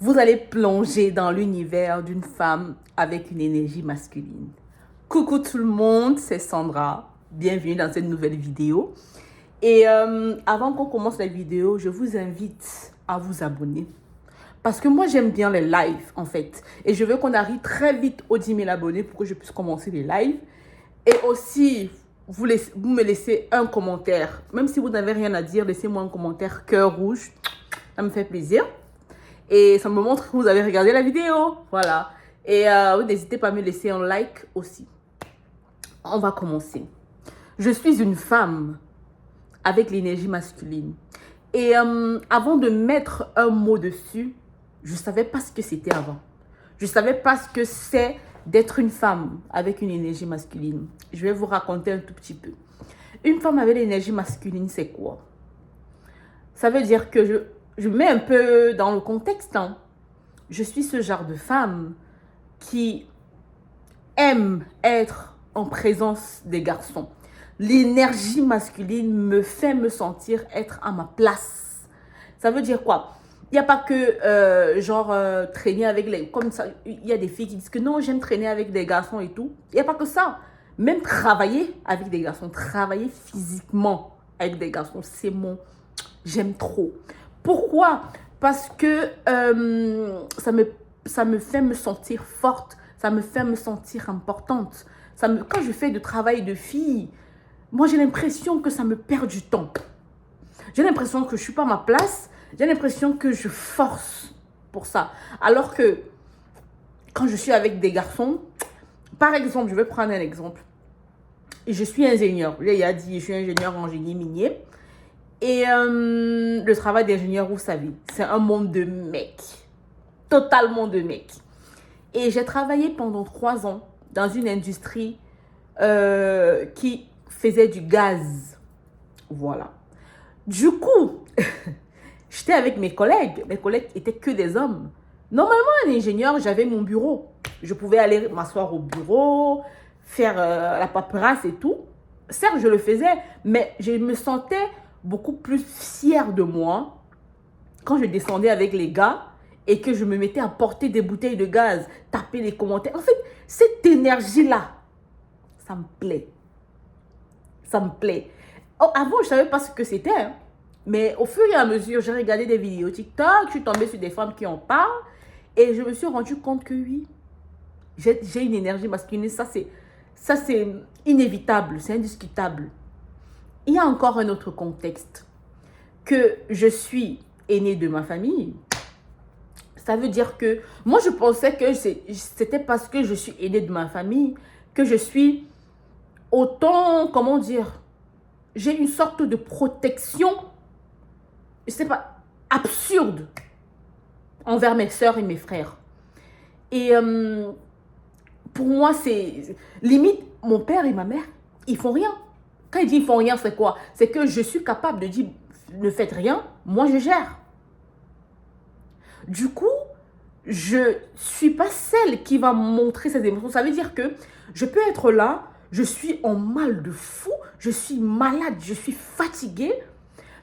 vous allez plonger dans l'univers d'une femme avec une énergie masculine. Coucou tout le monde, c'est Sandra. Bienvenue dans cette nouvelle vidéo. Et avant qu'on commence la vidéo, je vous invite à vous abonner. Parce que moi, j'aime bien les lives, en fait. Et je veux qu'on arrive très vite aux 10 000 abonnés pour que je puisse commencer les lives. Et aussi, vous me laissez un commentaire. Même si vous n'avez rien à dire, laissez-moi un commentaire cœur rouge. Ça me fait plaisir. Et ça me montre que vous avez regardé la vidéo. Voilà. Et n'hésitez pas à me laisser un like aussi. On va commencer. Je suis une femme avec l'énergie masculine. Et avant de mettre un mot dessus, je ne savais pas ce que c'était avant. Je ne savais pas ce que c'est d'être une femme avec une énergie masculine. Je vais vous raconter un tout petit peu. Une femme avec l'énergie masculine, c'est quoi? Ça veut dire que je mets un peu dans le contexte. Hein. Je suis ce genre de femme qui aime être en présence des garçons. L'énergie masculine me fait me sentir être à ma place. Ça veut dire quoi? Il n'y a pas que traîner avec les... Comme ça, il y a des filles qui disent que non, j'aime traîner avec des garçons et tout. Il n'y a pas que ça. Même travailler avec des garçons, travailler physiquement avec des garçons, c'est mon... J'aime trop. Pourquoi? Parce que ça me fait me sentir forte. Ça me fait me sentir importante. Quand je fais du travail de fille, moi j'ai l'impression que ça me perd du temps. J'ai l'impression que je ne suis pas à ma place. J'ai l'impression que je force pour ça. Alors que quand je suis avec des garçons, par exemple, je vais prendre un exemple. Je suis ingénieur. Il a dit, je suis ingénieur en génie minier. Et le travail d'ingénieur, vous savez, c'est un monde de mecs. Totalement de mecs. Et j'ai travaillé pendant 3 ans dans une industrie qui faisait du gaz. Voilà. Du coup, j'étais avec mes collègues. Mes collègues étaient que des hommes. Normalement, un ingénieur, j'avais mon bureau. Je pouvais aller m'asseoir au bureau, faire la paperasse et tout. Certes, je le faisais, mais je me sentais beaucoup plus fière de moi quand je descendais avec les gars et que je me mettais à porter des bouteilles de gaz, taper les commentaires. En fait, cette énergie-là, ça me plaît. Ça me plaît. Oh, avant, je ne savais pas ce que c'était. Hein. Mais au fur et à mesure, j'ai regardé des vidéos TikTok, je suis tombée sur des femmes qui en parlent et je me suis rendu compte que oui, j'ai une énergie masculine. Ça, c'est inévitable, c'est indiscutable. Il y a encore un autre contexte. Que je suis aînée de ma famille, ça veut dire que moi, je pensais que c'était parce que je suis aînée de ma famille que je suis autant, comment dire, j'ai une sorte de protection, je sais pas, absurde envers mes soeurs et mes frères. Et pour moi, c'est limite, mon père et ma mère, ils font rien. Quand ils disent ils font rien, c'est quoi? C'est que je suis capable de dire ne faites rien, moi je gère. Du coup, je ne suis pas celle qui va montrer ses émotions. Ça veut dire que je peux être là, je suis en mal de fou, je suis malade, je suis fatiguée.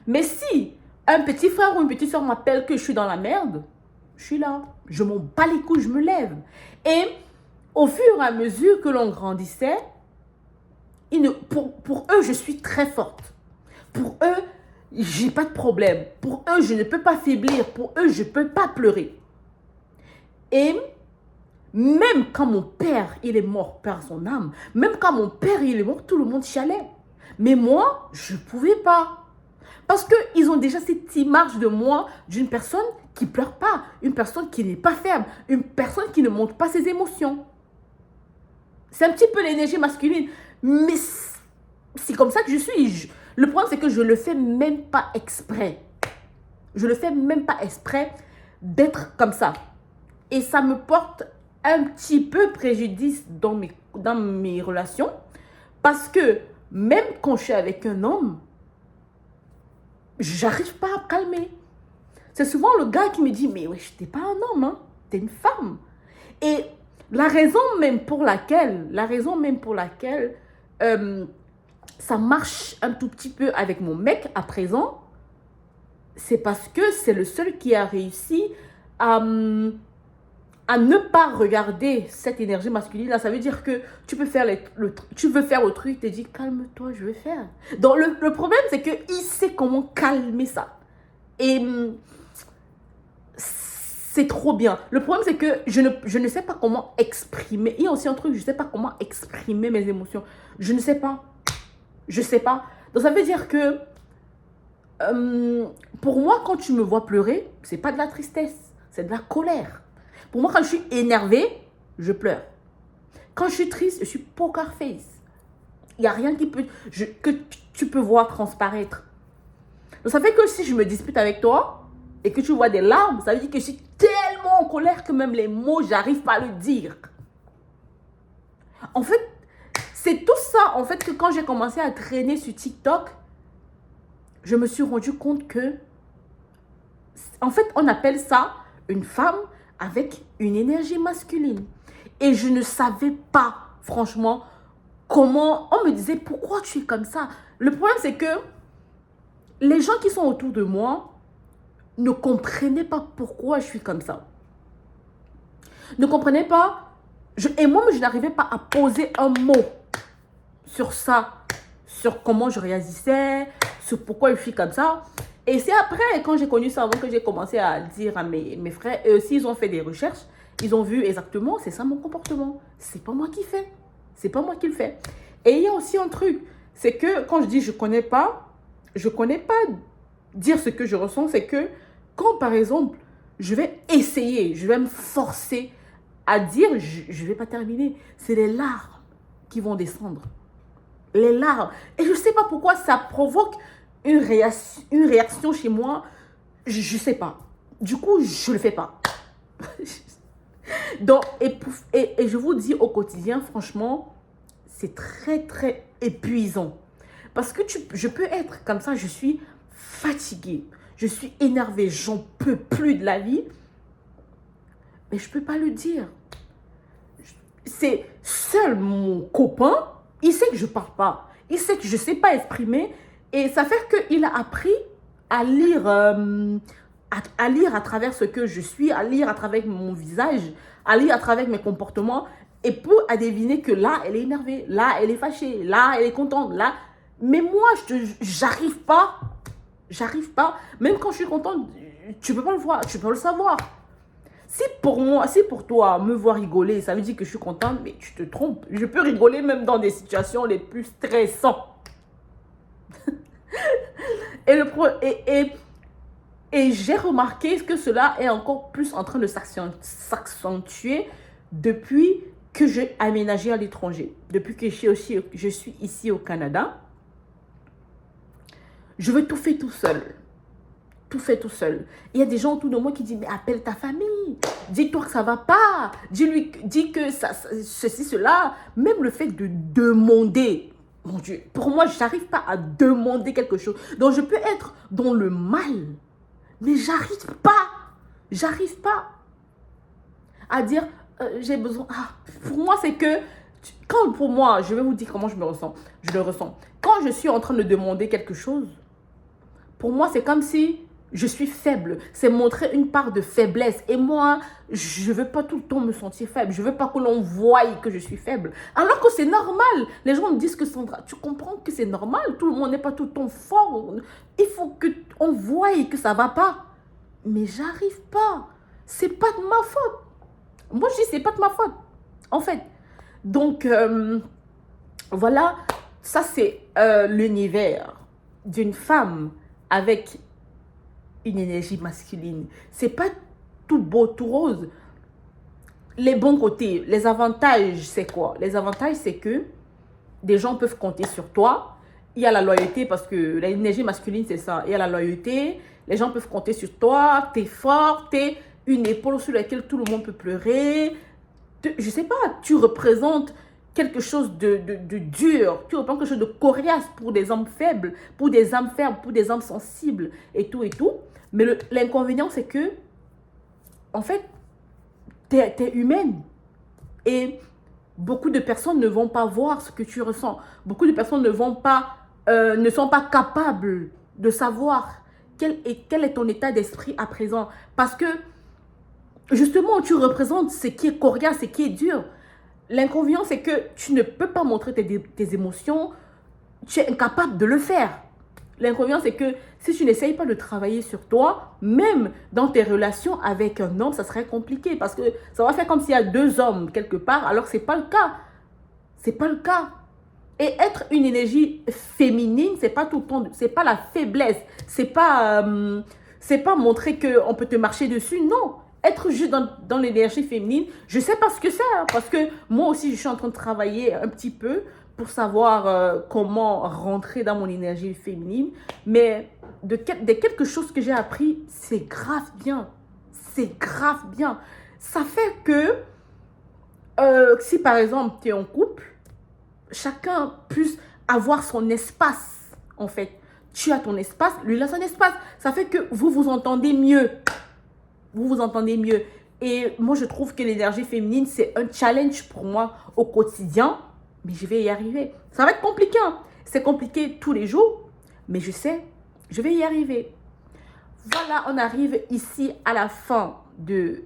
Mais si un petit frère ou une petite soeur m'appelle que je suis dans la merde, je suis là. Je m'en bats les couilles, je me lève. Et au fur et à mesure que l'on grandissait, pour eux, je suis très forte. Pour eux, j'ai pas de problème. Pour eux, je ne peux pas faiblir. Pour eux, je ne peux pas pleurer. Et même quand mon père, il est mort, perd son âme, même quand mon père, il est mort, tout le monde chialait. Mais moi, je ne pouvais pas. Parce qu'ils ont déjà cette image de moi, d'une personne qui ne pleure pas, une personne qui n'est pas ferme, une personne qui ne montre pas ses émotions. C'est un petit peu l'énergie masculine. Mais c'est comme ça que je suis. Le problème, c'est que je ne le fais même pas exprès. Je ne le fais même pas exprès d'être comme ça. Et ça me porte un petit peu préjudice dans mes relations. Parce que même quand je suis avec un homme, j'arrive pas à me calmer. C'est souvent le gars qui me dit, mais ouais, t'es pas un homme, hein, t'es une femme. Et la raison même pour laquelle ça marche un tout petit peu avec mon mec à présent, c'est parce que c'est le seul qui a réussi à, à ne pas regarder cette énergie masculine, là, ça veut dire que tu peux faire tu veux faire le truc, tu te dis calme-toi, je vais faire. Donc le problème, c'est qu'il sait comment calmer ça. Et c'est trop bien. Le problème, c'est que je ne sais pas comment exprimer. Il y a aussi un truc, je ne sais pas comment exprimer mes émotions. Je ne sais pas. Je ne sais pas. Donc ça veut dire que pour moi, quand tu me vois pleurer, c'est pas de la tristesse, c'est de la colère. Pour moi, quand je suis énervée, je pleure. Quand je suis triste, je suis poker face. Il n'y a rien que tu peux voir transparaître. Donc ça fait que si je me dispute avec toi et que tu vois des larmes, ça veut dire que je suis tellement en colère que même les mots, j'arrive pas à le dire. En fait, c'est tout ça en fait que quand j'ai commencé à traîner sur TikTok, je me suis rendu compte que, en fait, on appelle ça une femme avec une énergie masculine. Et je ne savais pas, franchement, comment. On me disait, pourquoi tu es comme ça? Le problème, c'est que les gens qui sont autour de moi ne comprenaient pas pourquoi je suis comme ça. Ne comprenaient pas. Et moi, je n'arrivais pas à poser un mot sur ça, sur comment je réagissais, sur pourquoi je suis comme ça. Et c'est après, quand j'ai connu ça, avant que j'ai commencé à dire à mes frères, eux aussi, ils ont fait des recherches, ils ont vu exactement, c'est ça mon comportement. C'est pas moi qui fais. C'est pas moi qui le fais. Et il y a aussi un truc, c'est que quand je dis je connais pas dire ce que je ressens, c'est que quand, par exemple, je vais essayer, je vais me forcer à dire, je ne vais pas terminer. C'est les larmes qui vont descendre. Les larmes. Et je ne sais pas pourquoi ça provoque une réaction chez moi. Je ne sais pas. Du coup, je ne le fais pas. Donc, et je vous dis au quotidien, franchement, c'est très, très épuisant. Parce que je peux être comme ça, je suis fatiguée, je suis énervée, j'en peux plus de la vie. Mais je ne peux pas le dire. C'est seul mon copain, il sait que je ne parle pas. Il sait que je ne sais pas exprimer. Et ça fait qu'il a appris à lire, à lire à travers ce que je suis, à lire à travers mon visage, à lire à travers mes comportements. Et pour deviner que là, elle est énervée, là, elle est fâchée, là, elle est contente, là. Mais moi, j'arrive pas. J'arrive pas. Même quand je suis contente, tu peux pas le voir, tu peux le savoir. Si pour toi, me voir rigoler, ça veut dire que je suis contente, mais tu te trompes. Je peux rigoler même dans des situations les plus stressantes. Et j'ai remarqué que cela est encore plus en train de s'accentuer depuis que j'ai aménagé à l'étranger. Depuis que je suis ici au Canada. Je veux tout faire tout seul. Tout fait tout seul. Il y a des gens autour de moi qui disent, mais appelle ta famille. Dis-toi que ça va pas. Dis que ceci, cela. Même le fait de demander. Mon Dieu, pour moi, je n'arrive pas à demander quelque chose. Donc, je peux être dans le mal. Mais j'arrive pas. J'arrive pas à dire, j'ai besoin. Ah, pour moi, c'est que, pour moi, je vais vous dire comment je me ressens. Je le ressens. Quand je suis en train de demander quelque chose, pour moi, c'est comme si je suis faible. C'est montrer une part de faiblesse. Et moi, je ne veux pas tout le temps me sentir faible. Je ne veux pas que l'on voie que je suis faible. Alors que c'est normal. Les gens me disent que Sandra, tu comprends que c'est normal. Tout le monde n'est pas tout le temps fort. Il faut qu'on voie que ça ne va pas. Mais j'arrive pas. C'est pas de ma faute. Moi, je dis c'est pas de ma faute. En fait. Donc, voilà. Ça, c'est l'univers d'une femme avec une énergie masculine. C'est pas tout beau, tout rose. Les bons côtés, les avantages, c'est quoi? Les avantages, c'est que des gens peuvent compter sur toi. Il y a la loyauté parce que l'énergie masculine, c'est ça. Il y a la loyauté. Les gens peuvent compter sur toi. Tu es fort. Tu es une épaule sur laquelle tout le monde peut pleurer. Je sais pas, tu représentes quelque chose de dur. Tu représentes quelque chose de coriace pour des hommes faibles, pour des âmes fermes, pour des âmes sensibles et tout et tout. Mais l'inconvénient, c'est que, en fait, tu es humaine. Et beaucoup de personnes ne vont pas voir ce que tu ressens. Beaucoup de personnes ne sont pas capables de savoir quel est ton état d'esprit à présent. Parce que Justement, tu représentes ce qui est coriace, ce qui est dur. L'inconvénient, c'est que tu ne peux pas montrer tes émotions. Tu es incapable de le faire. L'inconvénient, c'est que si tu n'essayes pas de travailler sur toi, même dans tes relations avec un homme, ça serait compliqué parce que ça va faire comme s'il y a deux hommes quelque part, alors que ce n'est pas le cas. C'est pas le cas. Et être une énergie féminine, c'est pas tout le temps, c'est pas la faiblesse, c'est pas montrer qu'on peut te marcher dessus, non. Être juste dans l'énergie féminine, je sais pas ce que c'est, hein, parce que moi aussi, je suis en train de travailler un petit peu pour savoir comment rentrer dans mon énergie féminine. Mais de quelque chose que j'ai appris, c'est grave bien. C'est grave bien. Ça fait que si par exemple, tu es en couple, chacun puisse avoir son espace, en fait. Tu as ton espace, lui il a son espace. Ça fait que vous vous entendez mieux. Vous vous entendez mieux. Et moi, je trouve que l'énergie féminine, c'est un challenge pour moi au quotidien. Mais je vais y arriver. Ça va être compliqué, hein. C'est compliqué tous les jours. Mais je sais, je vais y arriver. Voilà, on arrive ici à la fin de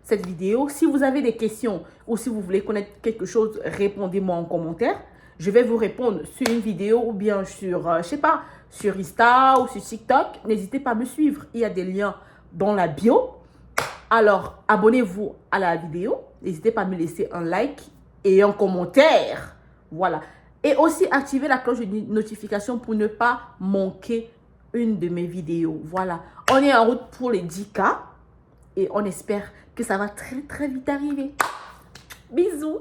cette vidéo. Si vous avez des questions ou si vous voulez connaître quelque chose, répondez-moi en commentaire. Je vais vous répondre sur une vidéo ou bien sur, je sais pas, sur Insta ou sur TikTok. N'hésitez pas à me suivre. Il y a des liens dans la bio. Alors, abonnez-vous à la vidéo. N'hésitez pas à me laisser un like et un commentaire. Voilà. Et aussi, activez la cloche de notification pour ne pas manquer une de mes vidéos. Voilà. On est en route pour les 10K. Et on espère que ça va très, très vite arriver. Bisous.